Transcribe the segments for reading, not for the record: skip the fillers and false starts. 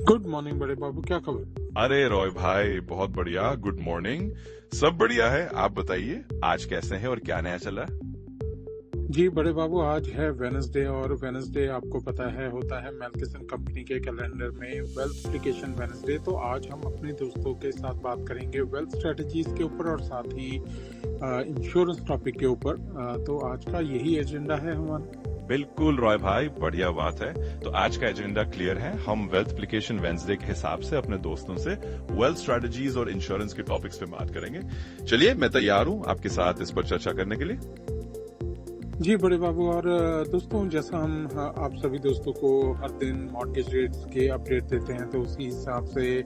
Good morning बड़े बाबू, क्या खबर? अरे रॉय भाई, बहुत बढ़िया। Good morning. सब बढ़िया है। आप बताइए आज कैसे हैं और क्या नया चला? जी बड़े बाबू, आज है वेडनेसडे और वेडनेसडे आपको पता है होता है मेलकिसन कंपनी के कैलेंडर में वेल्थ एप्लीकेशन वेडनेसडे। तो आज हम अपने दोस्तों के साथ बात करेंगे वेल्थ स्ट्रेटजीज के ऊपर और साथ ही इंश्योरेंस टॉपिक के ऊपर। तो आज का यही एजेंडा है हमारा। बिल्कुल रॉय भाई, बढ़िया बात है। तो आज का एजेंडा क्लियर है। हम वेल्थ एप्लीकेशन वेडनेसडे के हिसाब से अपने दोस्तों से वेल्थ स्ट्रेटजीज और इंश्योरेंस के टॉपिक्स पे बात करेंगे। चलिए, मैं तैयार हूं आपके साथ इस पर चर्चा करने के लिए। जी बड़े बाबू, और दोस्तों जैसा हम आप सभी दोस्तों को हर दिन मॉर्गेज रेट्स के अपडेट देते हैं, तो उसी हिसाब से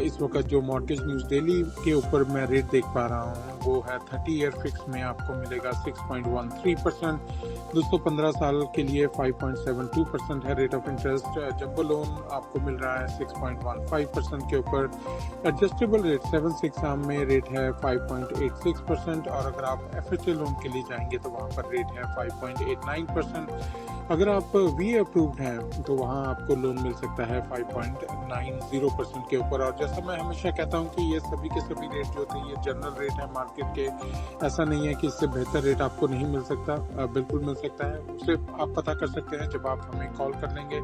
इस वक्त जो मॉर्गेज न्यूज़ डेली के ऊपर मैं रेट देख पा रहा हूँ वो है 30 ईयर फिक्स में आपको मिलेगा 6.13%। दोस्तों 15 साल के लिए 5.72% है rate of interest. Jumbo loan आपको मिल रहा है 6.15% के ऊपर। एडजस्टेबल रेट 7/6 आर्म में रेट है 5.86%, और अगर आप FHA लोन के लिए जाएंगे तो वहाँ पर रेट है 5.89%। अगर आप वी अप्रूव्ड हैं तो वहाँ आपको लोन मिल सकता है 5.90% के ऊपर। और जैसा मैं हमेशा कहता हूँ कि ये सभी के सभी रेट जो थे ये जनरल रेट है मार्केट के। ऐसा नहीं है कि इससे बेहतर रेट आपको नहीं मिल सकता, बिल्कुल मिल सकता है। उसे आप पता कर सकते हैं जब आप हमें कॉल कर लेंगे।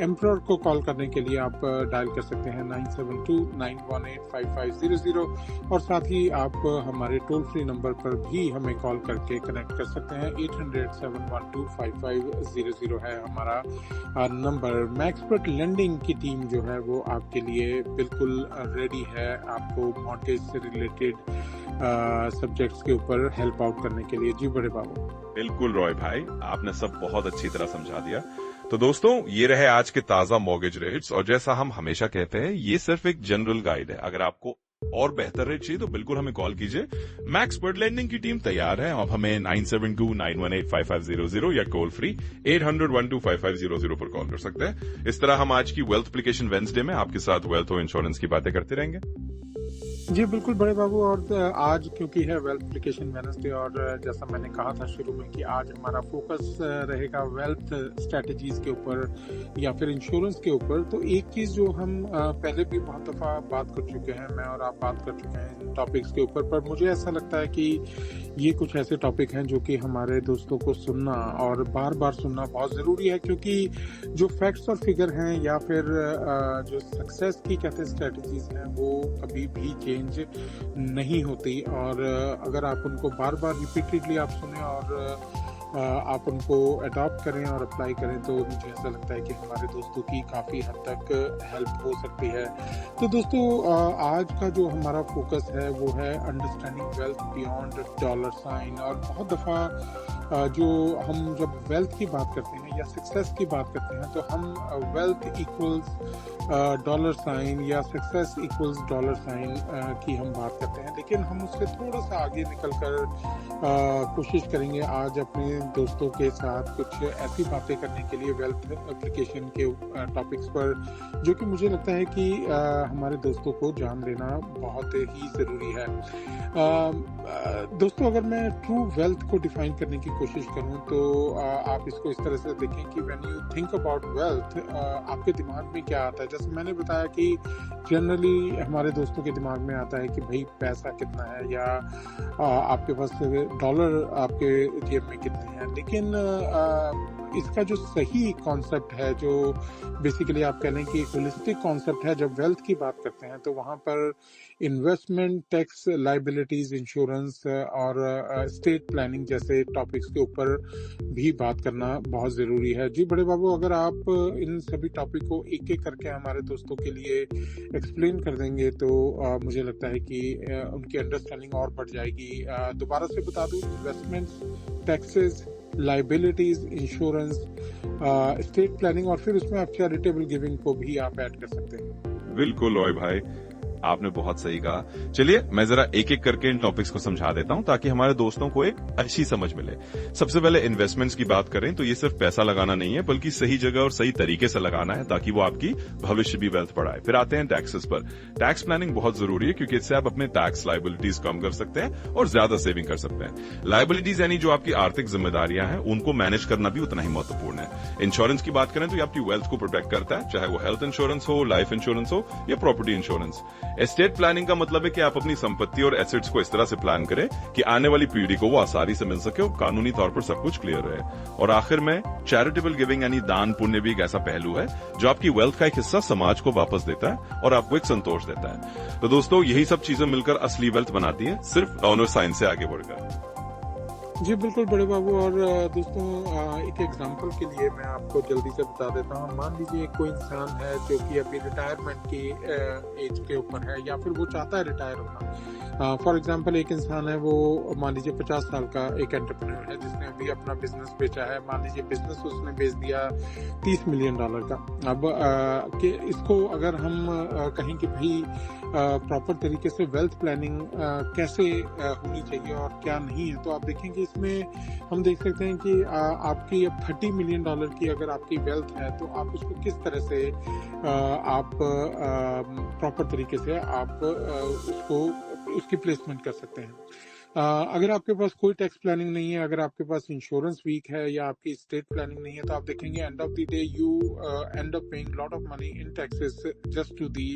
एम्प्रोर को कॉल करने के लिए आप डायल कर सकते हैं 9729185500, और साथ ही आप हमारे टोल फ्री नंबर पर भी हमें कॉल करके कनेक्ट कर सकते हैं। 800-712-5500 है हमारा नंबर। मैक्सपर्ट लेंडिंग की टीम जो है वो आपके लिए बिल्कुल रेडी है आपको मॉर्गेज से रिलेटेड सब्जेक्ट्स के ऊपर हेल्प आउट करने के लिए। जी बड़े बाबू। बिल्कुल रॉय भाई, आपने सब बहुत अच्छी तरह समझा दिया। तो दोस्तों, ये रहे आज के ताजा मॉर्गेज रेट्स, और जैसा हम हमेशा कहते हैं ये सिर्फ एक जनरल गाइड है। अगर आपको और बेहतर रेट चाहिए तो बिल्कुल हमें कॉल कीजिए। मैक्सपर्ट लेंडिंग की टीम तैयार है। आप हमें 9729185500 या टोल फ्री 800-125500 पर कॉल कर सकते हैं। इस तरह हम आज की वेल्थ एप्लीकेशन वेडनेसडे में आपके साथ वेल्थ और इंश्योरेंस की बातें करते रहेंगे। जी बिल्कुल बड़े बाबू, और आज क्योंकि है वेल्थ एप्लीकेशन वेडनेसडे, और जैसा मैंने कहा था शुरू में कि आज हमारा फोकस रहेगा वेल्थ स्ट्रेटजीज के ऊपर या फिर इंश्योरेंस के ऊपर। तो एक चीज़ जो हम पहले भी बहुत दफ़ा बात कर चुके हैं, मैं और आप बात कर चुके हैं इन टॉपिक्स के ऊपर, पर मुझे ऐसा लगता है कि ये कुछ ऐसे टॉपिक हैं जो कि हमारे दोस्तों को सुनना और बार बार सुनना बहुत ज़रूरी है, क्योंकि जो फैक्ट्स और फिगर हैं या फिर जो सक्सेस की कहते हैं स्ट्रेटजीज हैं वो कभी भी चेंज नहीं होती। और अगर आप उनको बार बार रिपीटेडली आप सुने और आप उनको अडॉप्ट करें और अप्लाई करें तो मुझे ऐसा लगता है कि हमारे दोस्तों की काफ़ी हद तक हेल्प हो सकती है। तो दोस्तों आज का जो हमारा फोकस है वो है understanding wealth beyond dollar sign. और बहुत दफ़ा जो हम जब वेल्थ की बात करते हैं या सक्सेस की बात करते हैं तो हम वेल्थ इक्वल्स डॉलर साइन या सक्सेस इक्वल्स डॉलर साइन की हम बात करते हैं, लेकिन हम उससे थोड़ा सा आगे निकल कर कोशिश करेंगे आज अपने दोस्तों के साथ कुछ ऐसी बातें करने के लिए वेल्थ एप्लीकेशन के टॉपिक्स पर जो कि मुझे लगता है कि हमारे दोस्तों को जान लेना बहुत ही ज़रूरी है। दोस्तों अगर मैं ट्रू वेल्थ को डिफाइन करने की कोशिश करूं तो आप इसको इस तरह से देखें कि when you think about wealth आपके दिमाग में क्या आता है। जैसे मैंने बताया कि जनरली हमारे दोस्तों के दिमाग में आता है कि भाई पैसा कितना है या आपके पास डॉलर आपके जेब में कितने हैं, लेकिन इसका जो सही कॉन्सेप्ट है, जो बेसिकली आप कह लें कि एक होलिस्टिक कॉन्सेप्ट है, जब वेल्थ की बात करते हैं तो वहाँ पर इन्वेस्टमेंट, टैक्स लायबिलिटीज, इंश्योरेंस और स्टेट प्लानिंग जैसे टॉपिक्स के ऊपर भी बात करना बहुत ज़रूरी है। जी बड़े बाबू, अगर आप इन सभी टॉपिक को एक एक करके हमारे दोस्तों के लिए एक्सप्लेन कर देंगे तो मुझे लगता है कि उनकी अंडरस्टैंडिंग और बढ़ जाएगी। दोबारा से बता दूं, investments, taxes, liabilities, insurance, state planning, और फिर उसमें आप चैरिटेबल गिविंग को भी आप ऐड कर सकते हैं। बिल्कुल रॉय भाई, आपने बहुत सही कहा। चलिए मैं जरा एक एक करके इन टॉपिक्स को समझा देता हूं ताकि हमारे दोस्तों को एक अच्छी समझ मिले। सबसे पहले इन्वेस्टमेंट्स की बात करें तो ये सिर्फ पैसा लगाना नहीं है, बल्कि सही जगह और सही तरीके से लगाना है ताकि वो आपकी भविष्य भी वेल्थ बढ़ाए। फिर आते हैं टैक्सेस पर। टैक्स प्लानिंग बहुत जरूरी है क्योंकि इससे आप अपने टैक्स लायबिलिटीज कम कर सकते हैं और ज्यादा सेविंग कर सकते हैं। लायबिलिटीज यानी जो आपकी आर्थिक जिम्मेदारियां हैं उनको मैनेज करना भी उतना ही महत्वपूर्ण है। इंश्योरेंस की बात करें तो ये आपकी वेल्थ को प्रोटेक्ट करता है, चाहे वो हेल्थ इंश्योरेंस हो, लाइफ इंश्योरेंस हो या प्रॉपर्टी इंश्योरेंस। एस्टेट प्लानिंग का मतलब है कि आप अपनी संपत्ति और एसेट्स को इस तरह से प्लान करें कि आने वाली पीढ़ी को वो आसानी से मिल सके और कानूनी तौर पर सब कुछ क्लियर रहे। और आखिर में चैरिटेबल गिविंग यानी दान पुण्य भी एक ऐसा पहलू है जो आपकी वेल्थ का एक हिस्सा समाज को वापस देता है और आपको एक संतोष देता है। तो दोस्तों यही सब चीजें मिलकर असली वेल्थ बनाती है, सिर्फ ऑनर साइंस से आगे बढ़कर। जी बिल्कुल बड़े बाबू। और दोस्तों एक एग्जांपल के लिए मैं आपको जल्दी से बता देता हूँ। मान लीजिए कोई इंसान है जो कि अभी रिटायरमेंट की एज के ऊपर है या फिर वो चाहता है रिटायर होना। फॉर एग्जांपल एक इंसान है, वो मान लीजिए 50 साल का एक एंटरप्रेन्योर है जिसने अभी अपना बिजनेस बेचा है। मान लीजिए बिजनेस उसने बेच दिया $30 मिलियन का। अब कि इसको अगर हम कहें कि भाई प्रॉपर तरीके से वेल्थ प्लानिंग कैसे होनी चाहिए और क्या नहीं है, तो आप देखेंगे इसमें हम देख सकते हैं कि आपकी अब $30 मिलियन की अगर आपकी वेल्थ है तो आप उसको किस तरह से आप प्रॉपर तरीके से आप उसको उसकी प्लेसमेंट कर सकते हैं। अगर आपके पास कोई टैक्स प्लानिंग नहीं है, अगर आपके पास इंश्योरेंस वीक है या आपकी स्टेट प्लानिंग नहीं है, तो आप देखेंगे end of the day you end up paying lot of money in taxes just to the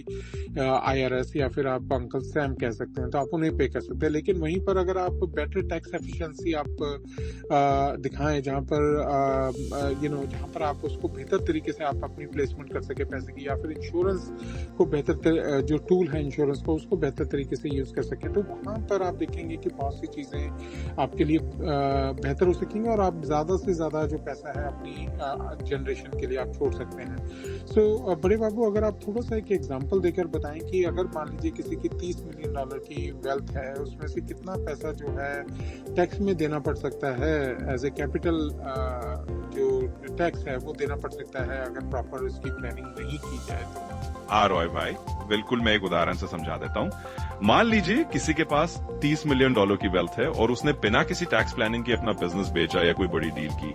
IRS, या फिर आप अंकल सैम कह सकते हैं, तो आप उन्हें पे कर सकते हैं। लेकिन वहीं पर अगर आप बेटर टैक्स एफिशिएंसी आप दिखाएं, जहां पर जहां पर आप उसको बेहतर तरीके से आप अपनी प्लेसमेंट कर सके पैसे की, या फिर इंश्योरेंस को बेहतर जो टूल है इंश्योरेंस को उसको बेहतर तरीके से यूज कर सके, तो वहां पर आप देखेंगे कि बहुत सी चीजें आपके लिए बेहतर हो सकेंगी और आप ज्यादा से ज्यादा जो पैसा है अपनी जनरेशन के लिए आप छोड़ सकते हैं। सो बड़े बाबू, अगर आप थोड़ा सा एक एग्जांपल देकर बताएं कि अगर मान लीजिए किसी की $30 मिलियन की वेल्थ है, उसमें से कितना पैसा जो है टैक्स में देना पड़ सकता है, एज ए कैपिटल जो टैक्स है वो देना पड़ सकता है अगर प्रॉपर इसकी प्लानिंग नहीं की जाए तो। रॉय भाई, बिल्कुल मैं एक उदाहरण से समझा देता हूं। मान लीजिए किसी के पास $30 मिलियन की वेल्थ है और उसने बिना किसी टैक्स प्लानिंग के अपना बिजनेस बेचा या कोई बड़ी डील की।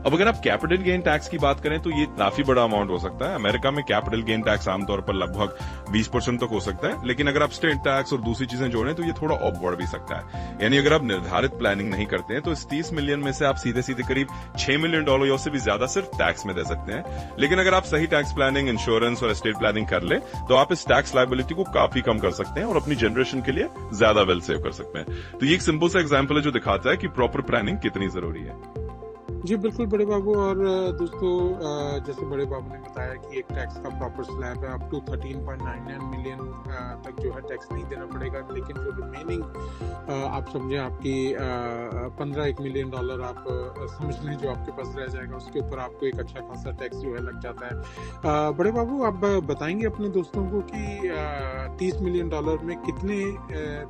अब अगर आप कैपिटल गेन टैक्स की बात करें तो ये काफी बड़ा अमाउंट हो सकता है। अमेरिका में कैपिटल गेन टैक्स आमतौर पर लगभग 20% तक हो सकता है, लेकिन अगर आप स्टेट टैक्स और दूसरी चीजें जोड़ें तो ये थोड़ा और बढ़ भी सकता है। यानी अगर आप निर्धारित प्लानिंग नहीं करते हैं तो इस 30 मिलियन में से आप सीधे सीधे करीब $6 मिलियन या उससे भी ज्यादा सिर्फ टैक्स में दे सकते हैं। लेकिन अगर आप सही टैक्स प्लानिंग, इंश्योरेंस और एस्टेट प्लानिंग कर ले तो आप इस टैक्स लायबिलिटी को काफी कम कर सकते हैं और अपनी जनरेशन के लिए ज्यादा वेल्थ सेव कर सकते हैं। तो ये एक सिंपल सा एग्जांपल है जो दिखाता है कि प्रॉपर प्लानिंग कितनी जरूरी है। जी बिल्कुल बड़े बाबू। और दोस्तों जैसे बड़े बाबू ने बताया कि एक टैक्स का प्रॉपर स्लैब है, अप टू 13.99 मिलियन तक जो है टैक्स नहीं देना पड़ेगा। लेकिन जो रिमेनिंग आप समझे आपकी $15 मिलियन आप समझ लें जो आपके पास रह जाएगा, उसके ऊपर आपको एक अच्छा खासा टैक्स जो है लग जाता है। बड़े बाबू, आप बताएंगे अपने दोस्तों को कि $30 मिलियन में कितने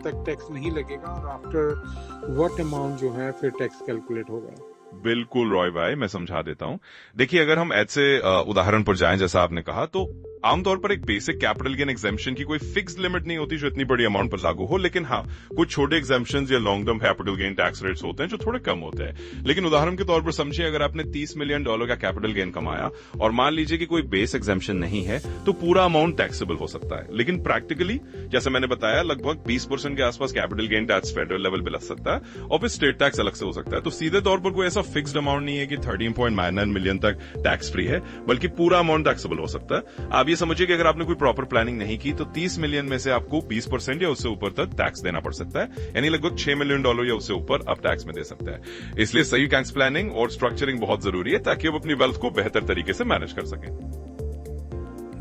तक टैक्स नहीं लगेगा और आफ्टर व्हाट अमाउंट जो है फिर टैक्स कैलकुलेट होगा? बिल्कुल रॉय भाई, मैं समझा देता हूं। देखिए, अगर हम ऐसे उदाहरण पर जाएं जैसा आपने कहा, तो आमतौर पर एक बेसिक कैपिटल गेन एग्जेम्पशन की कोई फिक्स लिमिट नहीं होती जो इतनी बड़ी अमाउंट पर लागू हो। लेकिन हाँ, कुछ छोटे एग्जेम्पशन या long term capital gain tax rates होते हैं जो थोड़े कम होते हैं। लेकिन उदाहरण के तौर पर समझिए, अगर आपने $30 मिलियन का कैपिटल गेन कमाया और मान लीजिए कि कोई बेस एग्जेम्पशन नहीं है, तो पूरा अमाउंट टैक्सेबल हो सकता है। लेकिन प्रैक्टिकली जैसे मैंने बताया, लगभग 20% के आसपास capital gain tax federal level पे लग सकता है और फिर स्टेट टैक्स अलग से हो सकता है। तो सीधे तौर पर कोई ऐसा फिक्स्ड अमाउंट नहीं है कि 13.99 मिलियन तक टैक्स फ्री है, बल्कि पूरा अमाउंट टैक्सेबल हो सकता है। आप ये समझिए कि अगर आपने कोई प्रॉपर प्लानिंग नहीं की तो 30 मिलियन में से आपको 20% या उससे ऊपर तक टैक्स देना पड़ सकता है। यानी लगभग $6 मिलियन या उससे ऊपर आप टैक्स में दे सकते हैं। इसलिए सही टैक्स प्लानिंग और स्ट्रक्चरिंग बहुत जरूरी है ताकि आप अपनी वेल्थ को बेहतर तरीके से मैनेज कर सकें।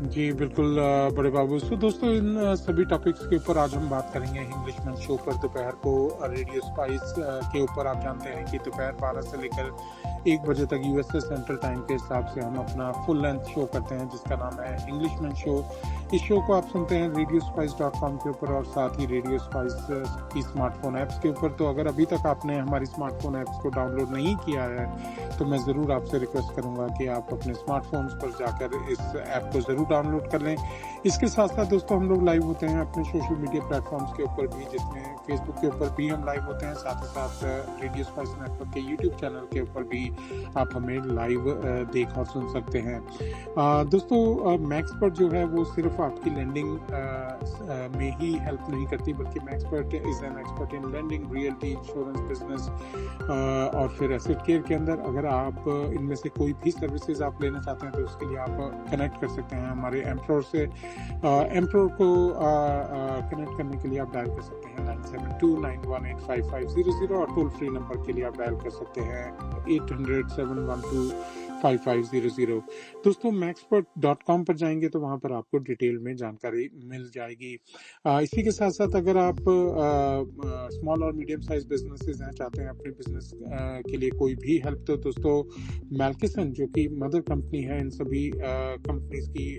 जी बिल्कुल बड़े बाबू। तो दोस्तों, इन सभी टॉपिक्स के ऊपर आज हम बात करेंगे इंग्लिशमैन शो पर दोपहर को रेडियो स्पाइस के ऊपर। आप जानते हैं कि दोपहर 12 से लेकर 1 बजे तक USA सेंट्रल टाइम के हिसाब से हम अपना फुल लेंथ शो करते हैं जिसका नाम है इंग्लिशमैन शो। इस शो को आप सुनते हैं radiospice.com के ऊपर और साथ ही रेडियो स्पाइस की स्मार्टफोन ऐप्स के ऊपर। तो अगर अभी तक आपने हमारी स्मार्टफोन ऐप्स को डाउनलोड नहीं किया है तो मैं ज़रूर आपसे रिक्वेस्ट करूंगा कि आप अपने स्मार्टफोन्स पर जाकर इस ऐप को ज़रूर डाउनलोड कर लें। इसके साथ साथ दोस्तों हम लोग लाइव होते हैं अपने सोशल मीडिया प्लेटफॉर्म्स के ऊपर भी, जिसमें फेसबुक के ऊपर भी हम लाइव होते हैं, साथ ही साथ रेडियो स्पाइस नेटवर्क के यूट्यूब चैनल के ऊपर भी आप हमें लाइव देख और सुन सकते हैं। दोस्तों मैक्सपर्ट जो है वो सिर्फ आपकी लैंडिंग में ही हेल्प नहीं करती, बल्कि Maxpert is an expert in landing, realty, insurance, business और फिर एसेट केयर के अंदर। अगर आप इनमें से कोई भी सर्विसेज आप लेना चाहते हैं तो उसके लिए आप कनेक्ट कर सकते हैं हमारे एम्प्रोर से। एम्प्रोर को कनेक्ट करने के लिए आप डायल कर सकते हैं 9729185500 और टोल फ्री नंबर के लिए आप डायल कर सकते हैं 800-712-5500। दोस्तों maxpert.com पर जाएंगे तो वहां पर आपको डिटेल में जानकारी मिल जाएगी। इसी के साथ साथ अगर आप स्मॉल और मीडियम साइज बिजनेसेस हैं, चाहते हैं अपने बिजनेस के लिए कोई भी हेल्प, तो दोस्तों मैल्किसन जो कि मदर कंपनी है इन सभी कंपनीज की,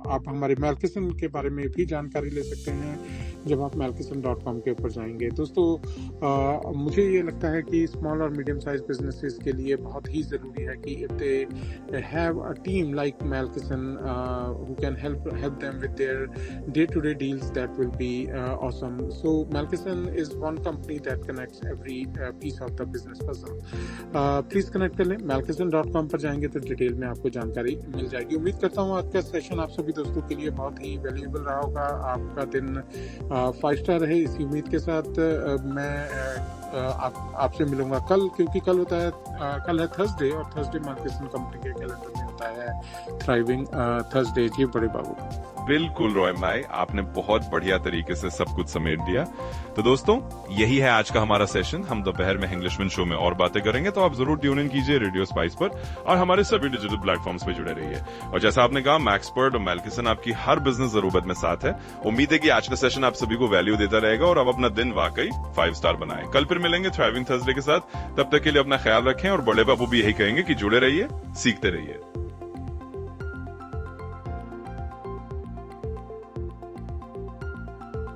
आप हमारे मैल्किसन के बारे में भी जानकारी ले सकते हैं जब आप malkison.com के ऊपर जाएंगे। दोस्तों मुझे ये लगता है कि स्मॉल और मीडियम साइज बिजनेसेस के लिए बहुत ही ज़रूरी है कि if they have a team like Malkison who can help them with their day-to-day deals, that will be awesome. So Malkison is one company that connects every piece of the business puzzle. Please connect कर लें, malkison.com पर जाएंगे तो detail में आपको जानकारी मिल जाएगी। उम्मीद करता हूँ आज का सेशन आप सभी दोस्तों के लिए बहुत ही वैल्यूएबल रहा होगा, आपका दिन 5 स्टार रहे, इसी उम्मीद के साथ मैं आपसे मिलूंगा कल, क्योंकि कल है थर्सडे और थर्सडे Malkison कंपनी के कैलेंडर में होता है थ्राइविंग थर्सडे। जी बड़े बाबू। बिल्कुल रोय भाई, आपने बहुत बढ़िया तरीके से सब कुछ समेट दिया। तो दोस्तों यही है आज का हमारा सेशन। हम दोपहर में इंग्लिशमैन शो में और बातें करेंगे, तो आप जरूर ट्यून इन कीजिए रेडियो स्पाइस पर और हमारे सभी डिजिटल प्लेटफॉर्म्स पे जुड़े रहिए। और जैसा आपने कहा, मैक्सपर्ट और Malkison आपकी हर बिजनेस जरूरत में साथ है। उम्मीद है कि आज का सेशन आप सभी को वैल्यू देता रहेगा और आप अपना दिन वाकई 5 स्टार बनाएं। कल फिर मिलेंगे थ्राइविंग थर्सडे के साथ। तब तक के लिए अपना ख्याल रखें और बड़े बाबू भी यही कहेंगे कि जुड़े रहिए, सीखते रहिए।